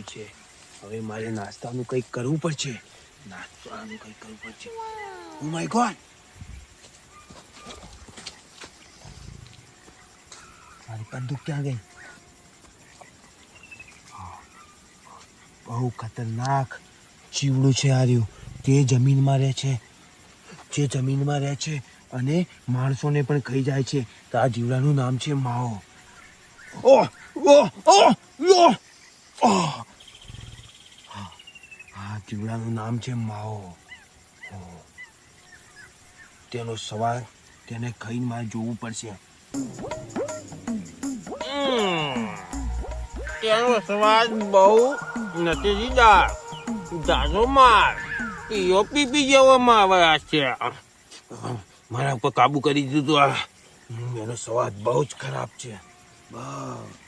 વાગી છે. હવે મારે નાસ્તાનું કંઈક કરવું પડશે. નાસ્તાનું કંઈક કરવું પડશે. ઓ માય ગોડ, મારી બંદૂક ક્યાં ગઈ? બહુ ખતરનાક જીવડું છે આ રહ્યું. તે જમીનમાં રહે છે, જે જમીનમાં રહે છે અને માણસોને પણ ખાઈ જાય છે. તો આ જીવડાનું નામ છે માઓ. ઓહ ઓહ ઓહ ઓહ ઓહ! આ જીવડાનું નામ છે માઓ. તેનો સવાલ તેને ખાઈને મારે જોવું પડશે. તેનો સ્વાદ બહુ નથી દીધા. જાજો માર પીઓ પીપી જેવામાં આવ્યા છે. મારા ઉપર કાબુ કરી દીધું. એનો સ્વાદ બહુ જ ખરાબ છે. બહુ